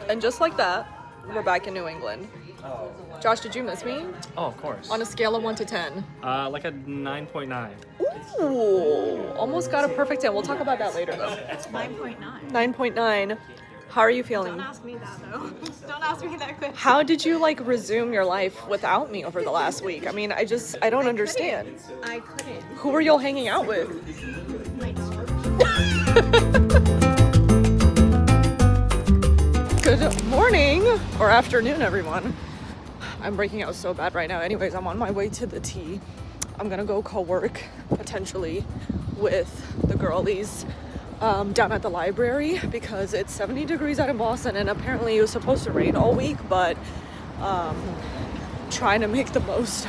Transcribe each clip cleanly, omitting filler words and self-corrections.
And just like that, we're back in New England. Oh. Josh, did you miss me? Oh, of course. On a scale of 1 to 10. Like a 9.9. Ooh, almost got a perfect 10. We'll talk about that later though. 9.9. 9.9. How are you feeling? Don't ask me that though. Don't ask me that question. How did you like resume your life without me over the last week? I mean, I don't understand. I couldn't. Who were y'all hanging out with? Good morning or afternoon, everyone. I'm breaking out so bad right now. Anyways, I'm on my way to the T. I'm gonna go co-work potentially with the girlies down at the library because it's 70 degrees out in Boston and apparently it was supposed to rain all week, but trying to make the most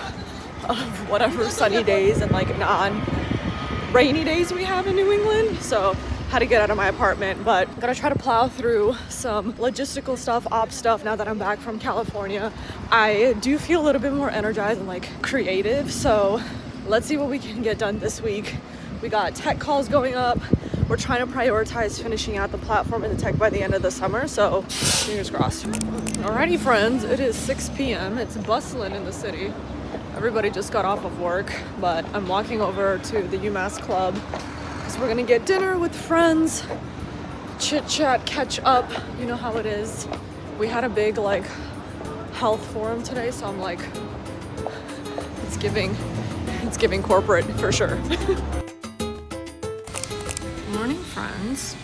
of whatever sunny days and like non-rainy days we have in New England. So had to get out of my apartment, but I'm gonna try to plow through some logistical stuff, ops stuff now that I'm back from California. I do feel a little bit more energized and like creative, so let's see what we can get done this week. We got tech calls going up. We're trying to prioritize finishing out the platform and the tech by the end of the summer, so fingers crossed. Alrighty friends, it is 6 p.m. It's bustling in the city. Everybody just got off of work, but I'm walking over to the UMass Club because we're gonna get dinner with friends, chit chat, catch up. You know how it is. We had a big like health forum today, so I'm like, it's giving corporate for sure. Morning, friends.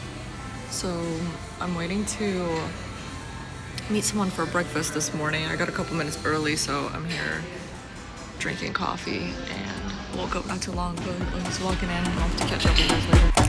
So I'm waiting to meet someone for breakfast this morning. I got a couple minutes early, so I'm here drinking coffee and woke up not too long ago. I'm just walking in and I'll have to catch up with you guys later.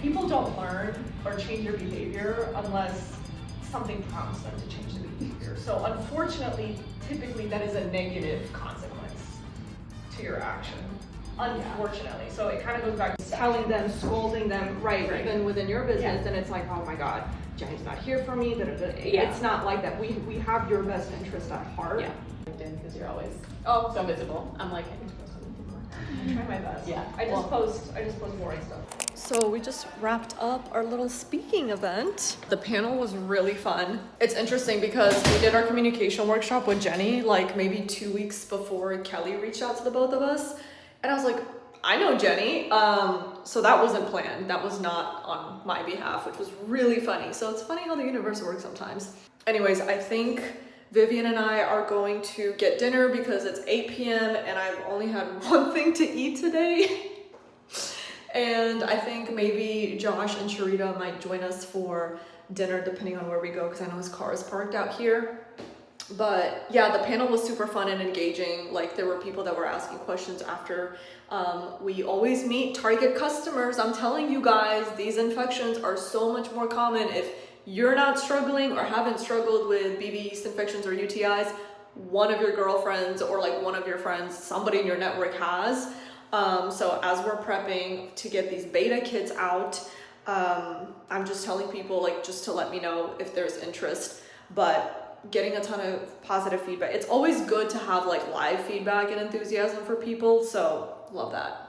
People don't learn or change their behavior unless something prompts them to change their behavior. So unfortunately, typically that is a negative consequence to your action. Unfortunately. So it kind of goes back to telling them, scolding them, right. Even within your business, then it's like, oh my God, Jenny's not here for me. It's not like that. We have your best interest at heart. Yeah. Because you're always so visible. I'm like, I need to post something more. I try my best. Yeah. I just post boring stuff. So we just wrapped up our little speaking event. The panel was really fun. It's interesting because we did our communication workshop with Jenny like maybe 2 weeks before Kelly reached out to the both of us. And I was like, I know Jenny. So that wasn't planned. That was not on my behalf, which was really funny. So it's funny how the universe works sometimes. Anyways, I think Vivian and I are going to get dinner because it's 8 p.m. and I've only had one thing to eat today. And I think maybe Josh and Sharita might join us for dinner depending on where we go because I know his car is parked out here. But yeah, the panel was super fun and engaging. Like there were people that were asking questions after. We always meet target customers. I'm telling you guys, these infections are so much more common. If you're not struggling or haven't struggled with BV yeast infections or UTIs, one of your girlfriends or like one of your friends, somebody in your network has. So as we're prepping to get these beta kits out, I'm just telling people like just to let me know if there's interest, but getting a ton of positive feedback. It's always good to have like live feedback and enthusiasm for people, so love that.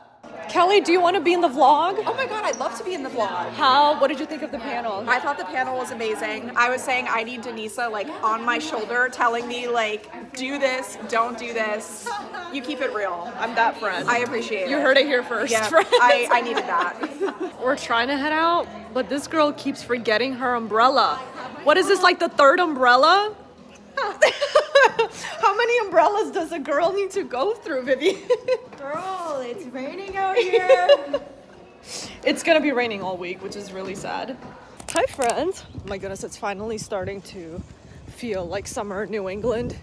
Kelly, do you want to be in the vlog? Oh my God, I'd love to be in the vlog. What did you think of the panel? I thought the panel was amazing. I was saying I need Denisa like on my shoulder telling me like, do this, don't do this. You keep it real. I'm that friend. I appreciate it. You heard it here first. Yeah, friends. I needed that. We're trying to head out, but this girl keeps forgetting her umbrella. What is this, like the third umbrella? How many umbrellas does a girl need to go through, Vivi? Girl, it's raining out here. It's gonna be raining all week, which is really sad. Hi, friends. Oh my goodness, it's finally starting to feel like summer in New England.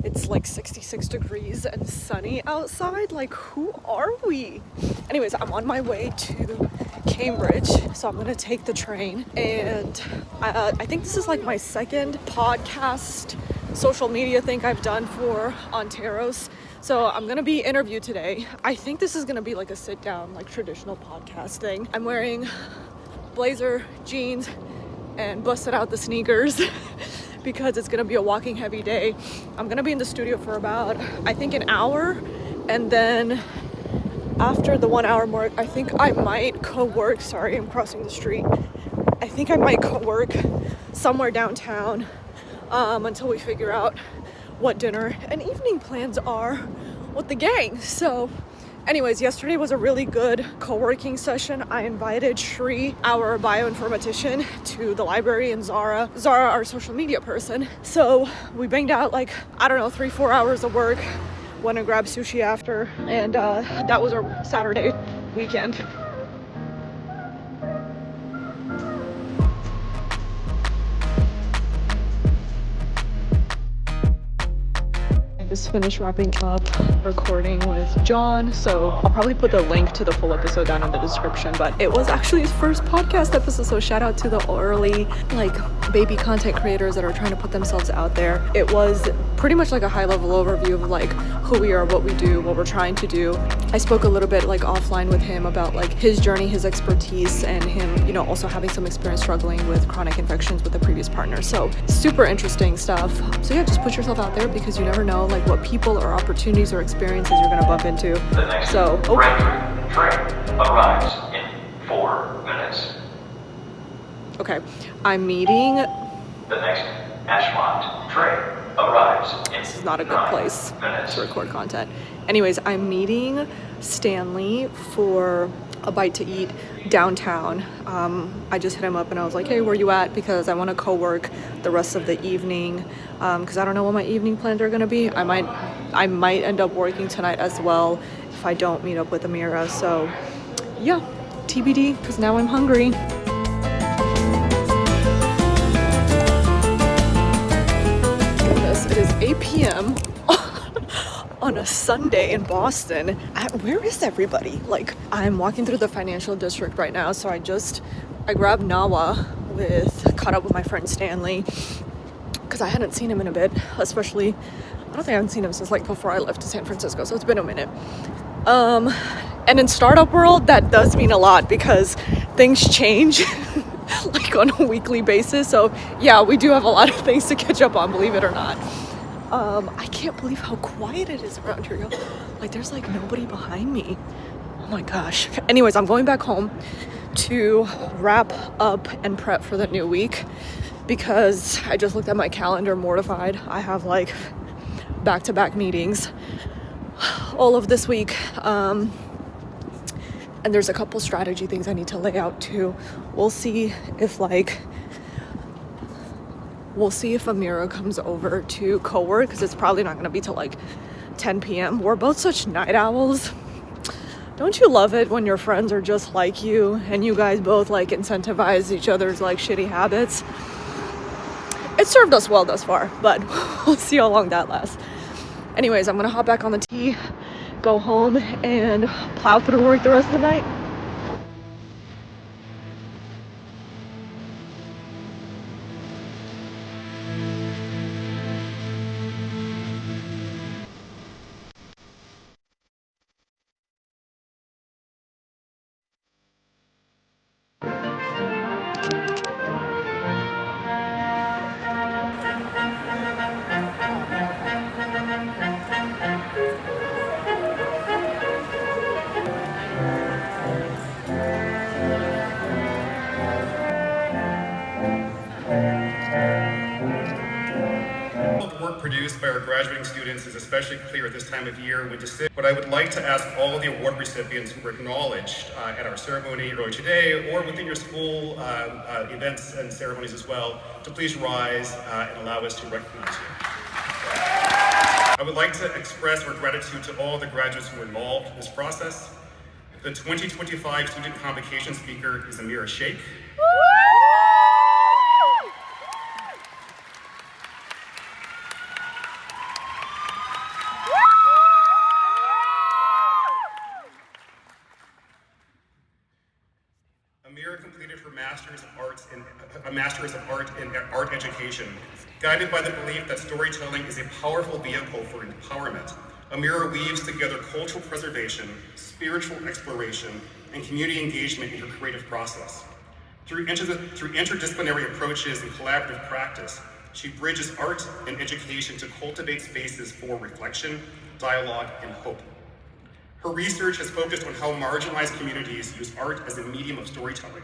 It's like 66 degrees and sunny outside. Like, who are we? Anyways, I'm on my way to Cambridge, so I'm gonna take the train. And I think this is like my second podcast social media thing I've done for Anteros. So I'm gonna be interviewed today. I think this is gonna be like a sit down, like traditional podcast thing. I'm wearing blazer, jeans, and busted out the sneakers because it's gonna be a walking heavy day. I'm gonna be in the studio for about, I think, an hour, and then after the 1 hour mark, I think I might co-work. Sorry, I'm crossing the street. I think I might co-work somewhere downtown until we figure out what dinner and evening plans are with the gang. So anyways, yesterday was a really good co-working session. I invited Shri, our bioinformatician, to the library, and Zara, our social media person. So we banged out like, I don't know, 3-4 hours of work. Went and grabbed sushi after, and that was our Saturday weekend. I just finished wrapping up recording with John, so I'll probably put the link to the full episode down in the description. But it was actually his first podcast episode, so shout out to the early like baby content creators that are trying to put themselves out there. It was pretty much like a high level overview of like who we are, what we do, what we're trying to do. I spoke a little bit like offline with him about like his journey, his expertise, and him, you know, also having some experience struggling with chronic infections with a previous partner. So super interesting stuff. So yeah, just put yourself out there because you never know like what people or opportunities or experiences you're gonna bump into. The next So train arrives in 4 minutes. okay, I'm meeting. The next Ashmont train arrives in This is not a good place to record content. Anyways, I'm meeting Stanley for a bite to eat downtown. I just hit him up and I was like, hey, where you at? Because I want to co-work the rest of the evening. Because I don't know what my evening plans are gonna be. I might end up working tonight as well if I don't meet up with Amira. So yeah, TBD, because now I'm hungry. It is 8 p.m. on a Sunday in Boston. Where is everybody? Like, I'm walking through the financial district right now, so I grabbed Nawa caught up with my friend Stanley, because I hadn't seen him in a bit, especially, I don't think I haven't seen him since like before I left to San Francisco, so it's been a minute. And in startup world, that does mean a lot because things change like on a weekly basis. So yeah, we do have a lot of things to catch up on, believe it or not. I can't believe how quiet it is around here. Like there's like nobody behind me. Oh my gosh. Anyways, I'm going back home to wrap up and prep for the new week because I just looked at my calendar mortified. I have like back-to-back meetings all of this week. And there's a couple strategy things I need to lay out too. We'll see if Amira comes over to co-work, because it's probably not going to be till like 10 p.m. We're both such night owls. Don't you love it when your friends are just like you and you guys both like incentivize each other's like shitty habits? It served us well thus far, but we'll see how long that lasts. Anyways, I'm going to hop back on the T, go home, and plow through work the rest of the night. Work produced by our graduating students is especially clear at this time of year when but I would like to ask all of the award recipients who were acknowledged at our ceremony earlier today or within your school events and ceremonies as well to please rise and allow us to recognize you. I would like to express our gratitude to all the graduates who were involved in this process. The 2025 Student Convocation speaker is Amira Sheikh. ambassadors of art and art education, guided by the belief that storytelling is a powerful vehicle for empowerment. Amira weaves together cultural preservation, spiritual exploration, and community engagement in her creative process. Through interdisciplinary approaches and collaborative practice, she bridges art and education to cultivate spaces for reflection, dialogue, and hope. Her research has focused on how marginalized communities use art as a medium of storytelling.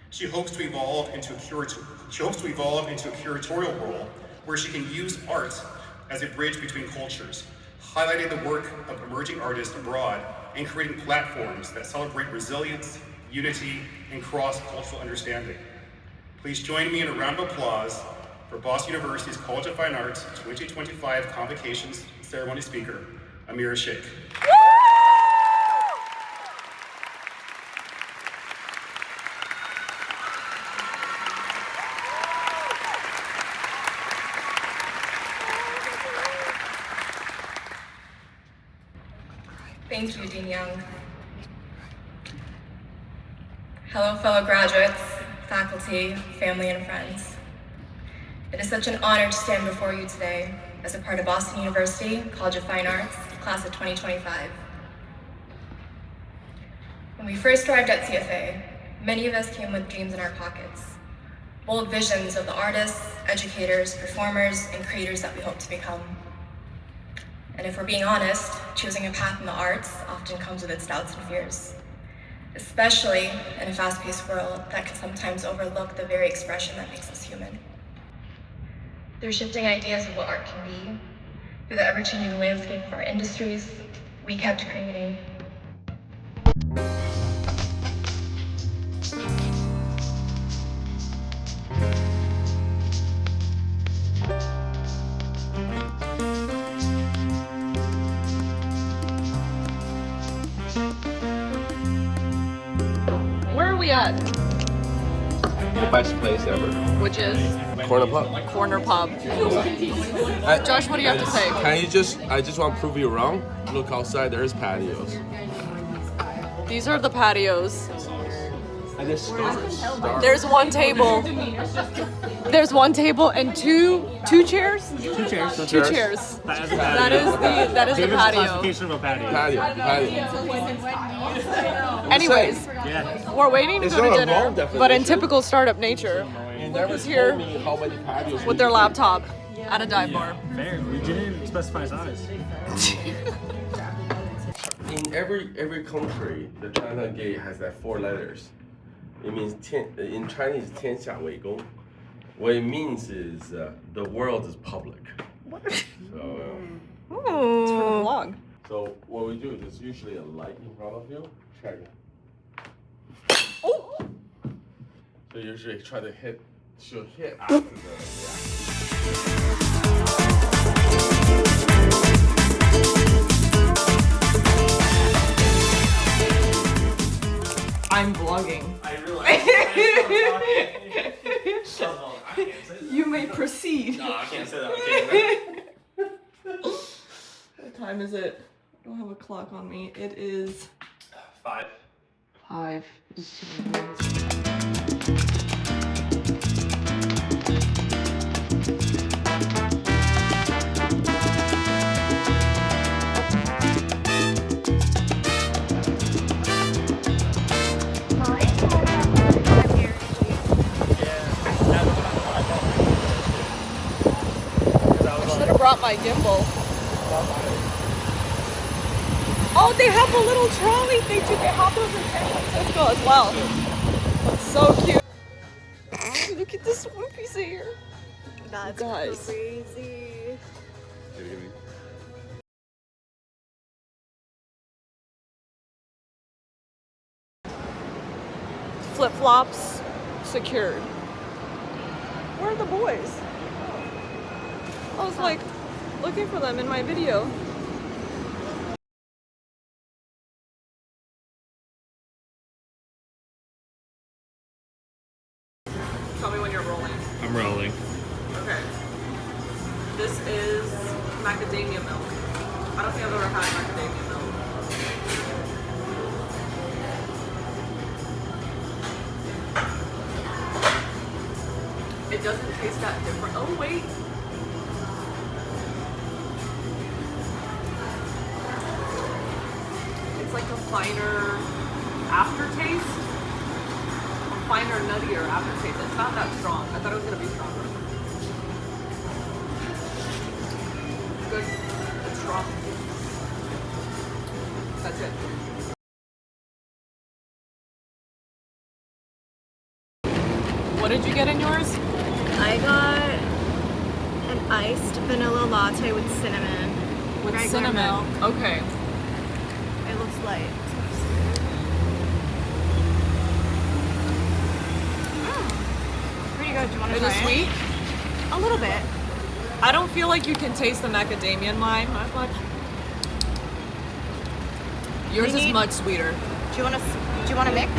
She hopes to evolve into a curatorial role where she can use art as a bridge between cultures, highlighting the work of emerging artists abroad and creating platforms that celebrate resilience, unity, and cross-cultural understanding. Please join me in a round of applause for Boston University's College of Fine Arts 2025 Convocations Ceremony Speaker, Amira Sheikh. Thank you, Dean Young. Hello, fellow graduates, faculty, family, and friends. It is such an honor to stand before you today as a part of Boston University College of Fine Arts, class of 2025. When we first arrived at CFA, many of us came with dreams in our pockets, bold visions of the artists, educators, performers, and creators that we hope to become. And if we're being honest, choosing a path in the arts often comes with its doubts and fears, especially in a fast-paced world that can sometimes overlook the very expression that makes us human. Through shifting ideas of what art can be, through the ever-changing landscape of our industries, we kept creating. Where are we at? The best place ever. Which is Corner Pub. Corner Pub. Josh, what do you have to say? I just want to prove you wrong. Look outside, there's patios. These are the patios. And there's stars. There's one table. There's one table and two chairs? Two chairs. Two chairs. That That is the David's patio. classification of a patio. Patio. Anyways, Yeah. we're waiting to It's go to not a dinner, wrong but in definition. typical startup nature, You never is here told me how many patios with their laptop at a dive bar. Fair. We didn't specify size. In every country, the China Gate has that 4 letters. It means in Chinese, 天下为公. What it means is the world is public. So, It's for the vlog. so what we do is there's usually a light in front of you. Check it. Oh! So you usually try to she'll hit after the I'm vlogging. I realize. You may proceed. No, I can't say that on camera. What time is it? I don't have a clock on me. It is 5. 5. Should have brought my gimbal. Oh, they have a little trolley thing too. They have those in San Francisco as well. That's so cute. Look at this one piece of here. That's Guys. crazy. Flip-flops secured. Where are the boys? I was like looking for them in my video. Tell me when you're rolling. I'm rolling. Okay. This is macadamia milk. I don't think I've ever had macadamia milk. taste that different. Oh wait. It's like a finer aftertaste. A finer, nuttier aftertaste. It's not that strong. I thought it was gonna be stronger. Good. It's strong. That's it. What did you get in yours? I got an iced vanilla latte with cinnamon. With Regular cinnamon. milk. Okay. It looks light. Pretty good. Do you want to Is try it sweet? A little bit. I don't feel like you can taste the macadamia in mine as much. Yours is much sweeter. Do you want to mix?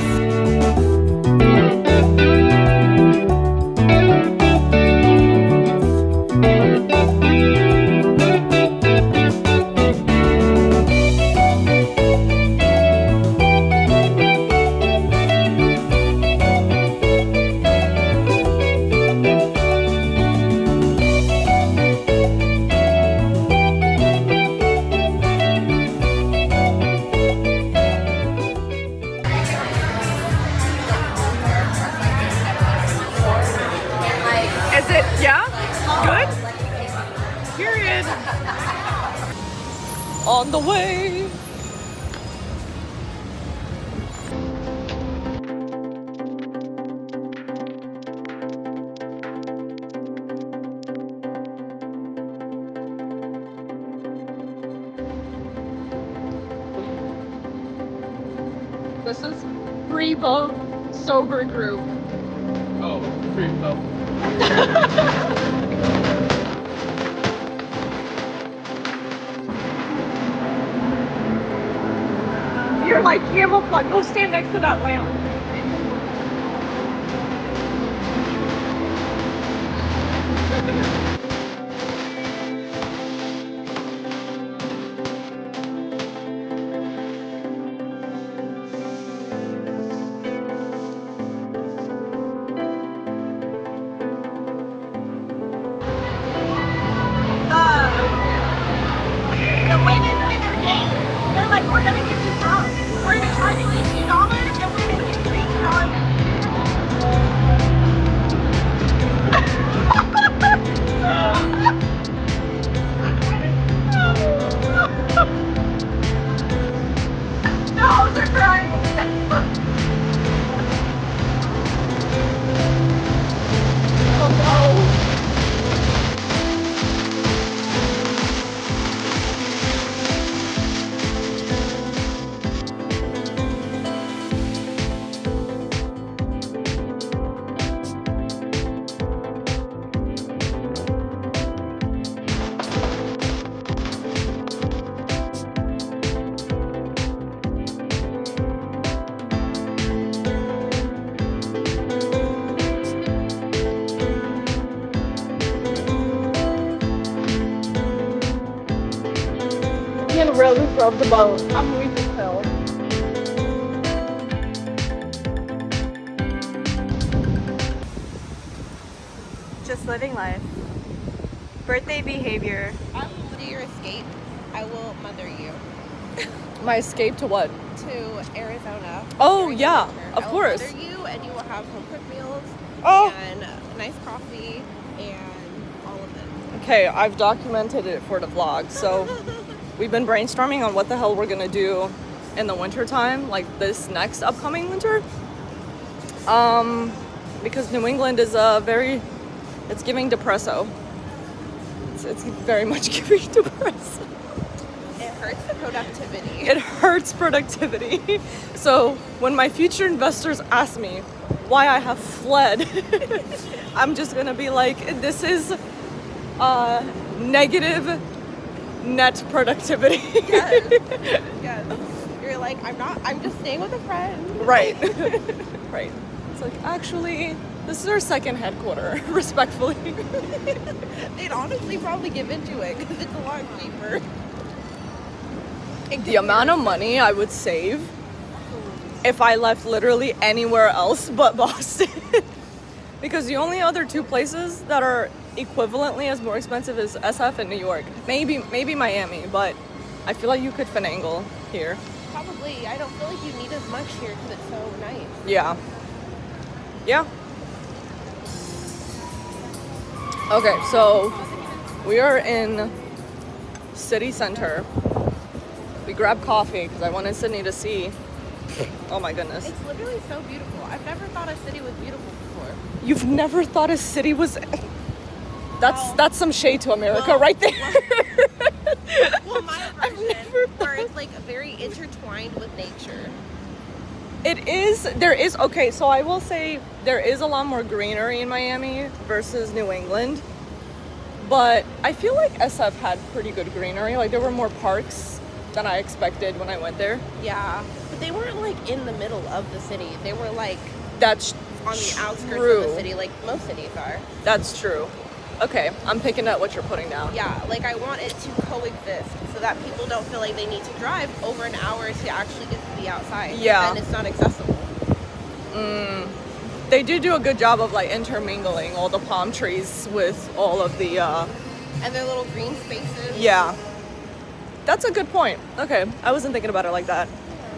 Is it? Yeah? Good? Period. On the way. This is free boat sober group. Oh, free boat. You're like camouflage. Go stand next to that lamp. The women in their game, they're like, we're gonna get you drunk. We're gonna try to get you dollars and we're gonna get $3. No, they're crying. Oh no. And Rose drove the boat. I'm weak as hell. Just living life. Birthday behavior. I will do your escape. I will mother you My escape to what? to Arizona. Oh, during the yeah, winter. of I will course. mother you, and you will have home cooked meals Oh. and nice coffee and all of it. Okay, I've documented it for the vlog. So we've been brainstorming on what the hell we're gonna do in the winter time, like this next upcoming winter. Because New England is it's giving depresso. It's very much giving depresso. It hurts the productivity. It hurts productivity. So when my future investors ask me why I have fled, I'm just gonna be like, this is negative net productivity. Yes. Yes. You're like, I'm just staying with a friend. Right. Right. It's like, actually, this is our second headquarter, respectfully. They'd honestly probably give into it because it's a lot cheaper. The amount of money I would save if I left literally anywhere else but Boston. Because the only other two places that are equivalently as more expensive is SF and New York. Maybe Miami, but I feel like you could finagle here. Probably. I don't feel like you need as much here because it's so nice. Yeah. Yeah. Okay, so we are in city center. We grabbed coffee because I wanted Sydney to see. Oh my goodness. It's literally so beautiful. I've never thought a city was beautiful before. You've never thought a city was... That's some shade to America right there. Well, my version, where it's like very intertwined with nature. It is, there is, okay, so I will say there is a lot more greenery in Miami versus New England. But I feel like SF had pretty good greenery. Like there were more parks than I expected when I went there. Yeah, but they weren't like in the middle of the city. They were like That's on the outskirts true. of the city, like most cities are. That's true. Okay, I'm picking up what you're putting down. Yeah, like I want it to coexist so that people don't feel like they need to drive over an hour to actually get to be outside. Yeah. And it's not accessible. They do a good job of like intermingling all the palm trees with all of the And their little green spaces. yeah. That's a good point. Okay, I wasn't thinking about it like that.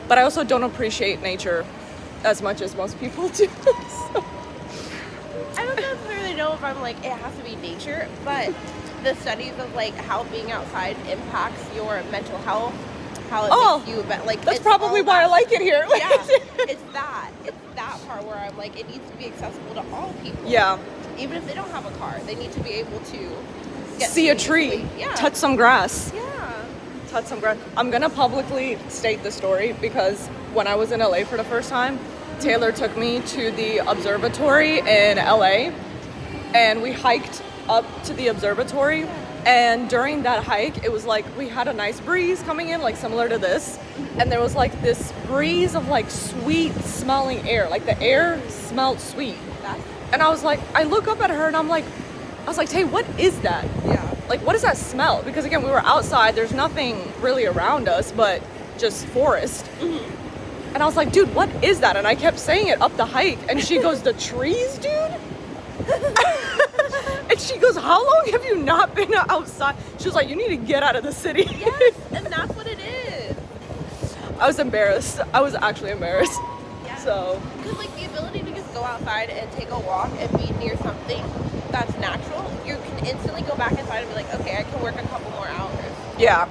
But I also don't appreciate nature as much as most people do. So. I don't necessarily know if I'm like, it has to be nature, but the studies of like how being outside impacts your mental health, how it makes you like that's it's probably all why I that- like it here. Yeah, it's that part where I'm like, it needs to be accessible to all people. Yeah. Even if they don't have a car, they need to be able to get See to a tree, easily. Yeah. touch some grass. Yeah. Touch some grass. I'm gonna publicly state the story because when I was in LA for the first time, Taylor took me to the observatory in LA and we hiked up to the observatory, and during that hike it was like we had a nice breeze coming in, like similar to this, and there was like this breeze of like sweet smelling air, like the air smelled sweet. And I was like, I look up at her and I was like, hey, what is that? Yeah. Like, what does that smell? Because again, we were outside, there's nothing really around us but just forest. And I was like, dude, what is that? And I kept saying it up the hike. And she goes, the trees, dude? And she goes, how long have you not been outside? She was like, you need to get out of the city. Yes, and that's what it is. I was embarrassed. I was actually embarrassed. Yeah. So. Because like the ability to just go outside and take a walk and be near something that's natural, you can instantly go back inside and be like, okay, I can work a couple more hours. Yeah.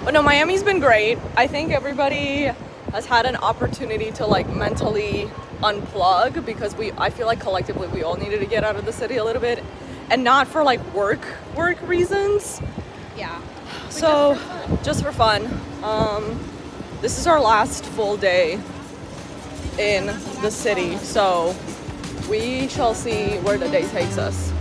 But no, Miami's been great. I think everybody has had an opportunity to like mentally unplug because I feel like collectively we all needed to get out of the city a little bit, and not for like work reasons. Yeah. So just for fun. This is our last full day in the city, so we shall see where the day takes us.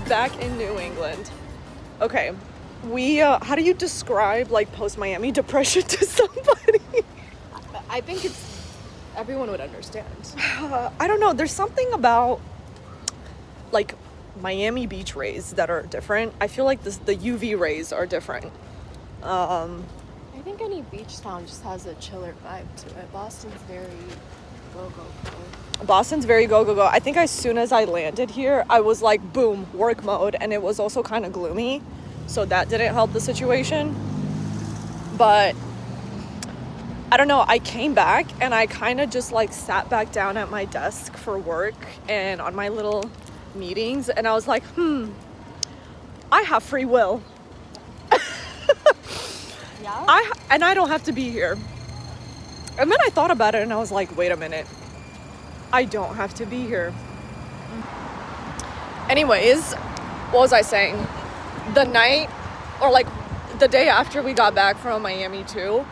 Back in New England. Okay, we, how do you describe like post-Miami depression to somebody? I think everyone would understand. I don't know, there's something about like Miami beach rays that are different. I feel like the UV rays are different. I think any beach town just has a chiller vibe to it. Boston's very go-go-go. Boston's very go. I think as soon as I landed here, I was like, boom, work mode. And it was also kind of gloomy. So that didn't help the situation. But I don't know, I came back and I kind of just like sat back down at my desk for work and on my little meetings. And I was like, I have free will. Yeah? I don't have to be here. And then I thought about it and I was like, wait a minute. I don't have to be here. Anyways, what was I saying? The night, or like the day after we got back from Miami too,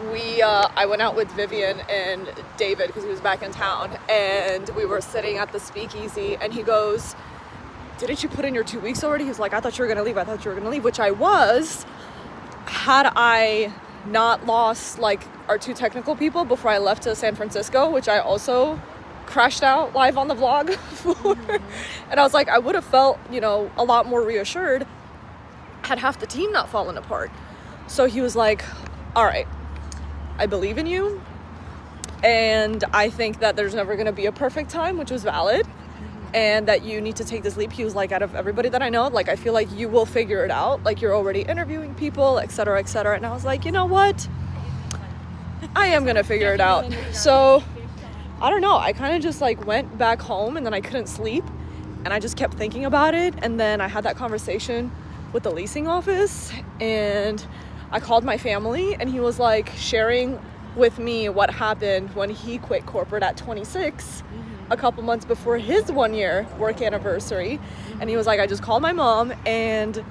I went out with Vivian and David because he was back in town, and we were sitting at the speakeasy and he goes, didn't you put in your 2 weeks already? He's like, I thought you were gonna leave, which I was, had I not lost like our 2 technical people before I left to San Francisco, which I also crashed out live on the vlog for. And I was like, I would have felt, you know, a lot more reassured had half the team not fallen apart. So he was like, all right, I believe in you, and I think that there's never going to be a perfect time, which was valid, and that you need to take this leap. He was like, out of everybody that I know, like, I feel like you will figure it out, like, you're already interviewing people, etc., etc. And I was like, you know what, I am going to figure it out. So I don't know, I kind of just like went back home, and then I couldn't sleep, and I just kept thinking about it. And then I had that conversation with the leasing office, and I called my family, and he was like sharing with me what happened when he quit corporate at 26, a couple months before his 1 year work anniversary. And he was like, I just called my mom, and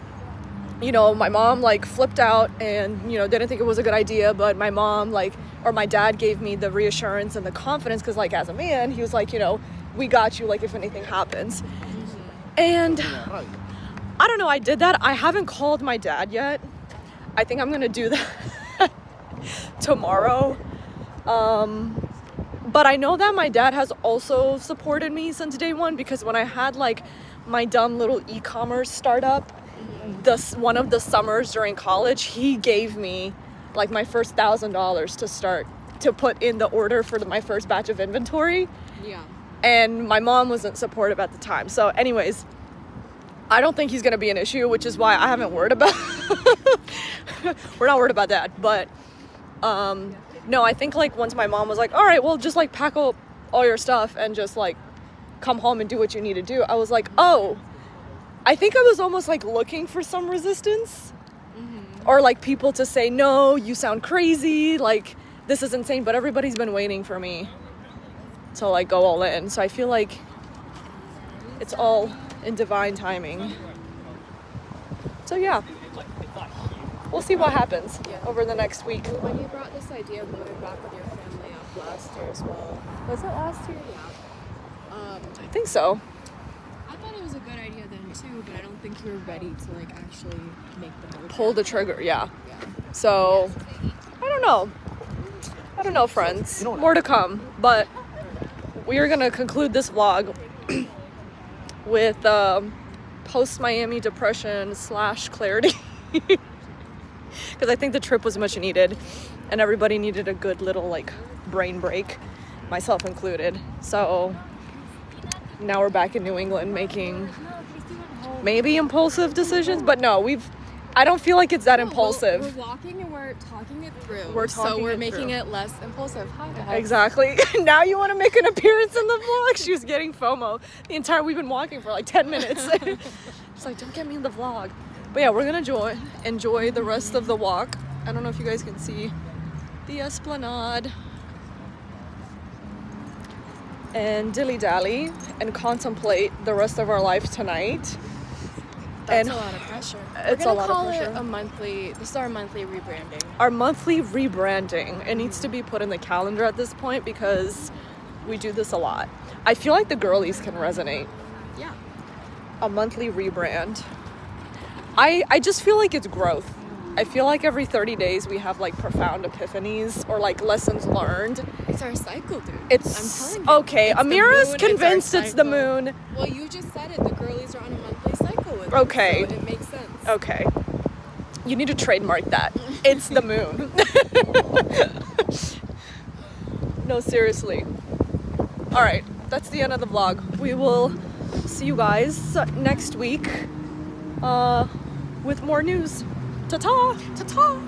you know, my mom like flipped out and, you know, didn't think it was a good idea, but my mom or my dad gave me the reassurance and the confidence, because like as a man, he was like, you know, we got you, like if anything happens. And I don't know, I did that. I haven't called my dad yet. I think I'm gonna do that tomorrow. But I know that my dad has also supported me since day one, because when I had like my dumb little e-commerce startup, one of the summers during college, he gave me like my first $1,000 to put in the order for my first batch of inventory. Yeah. And my mom wasn't supportive at the time. So anyways, I don't think he's going to be an issue, which is why I haven't worried about we're not worried about that. But no, I think like once my mom was like, all right, well, just like pack up all your stuff and just like come home and do what you need to do, I was like, oh, I think I was almost like looking for some resistance, or like people to say, no, you sound crazy, like this is insane. But everybody's been waiting for me to like go all in. So I feel like it's all in divine timing. So yeah, we'll see what happens over the next week. When you brought this idea of moving back with your family up last year as well. Was it last year? Yeah. I think so. I thought it was a good idea then too, but I don't think you were ready to like actually make the move. Pull the trigger, yeah. So I don't know, friends. More to come, but we are gonna conclude this vlog with post-Miami depression / clarity, because I think the trip was much needed and everybody needed a good little like brain break, myself included. So now we're back in New England making maybe impulsive decisions, but no, I don't feel like it's that impulsive. We're walking and we're talking it through. So we're making it less impulsive. Hi guys. Exactly. Now you want to make an appearance in the vlog? She was getting FOMO we've been walking for like 10 minutes. It's like, don't get me in the vlog. But yeah, we're gonna enjoy the rest of the walk. I don't know if you guys can see the Esplanade, and dilly-dally and contemplate the rest of our life tonight. That's a lot of pressure. It's a lot of pressure. This is our monthly rebranding. Our monthly rebranding. It needs to be put in the calendar at this point because we do this a lot. I feel like the girlies can resonate. Yeah. A monthly rebrand. I just feel like it's growth. I feel like every 30 days we have like profound epiphanies or like lessons learned. It's our cycle, dude. I'm telling you. Okay, Amira's convinced it's the moon. Well, you just said it. The girlies are on a monthly cycle with Okay. us, so it makes sense. Okay. You need to trademark that. It's the moon. No, seriously. All right, that's the end of the vlog. We will see you guys next week with more news. Ta-ta! Ta-ta!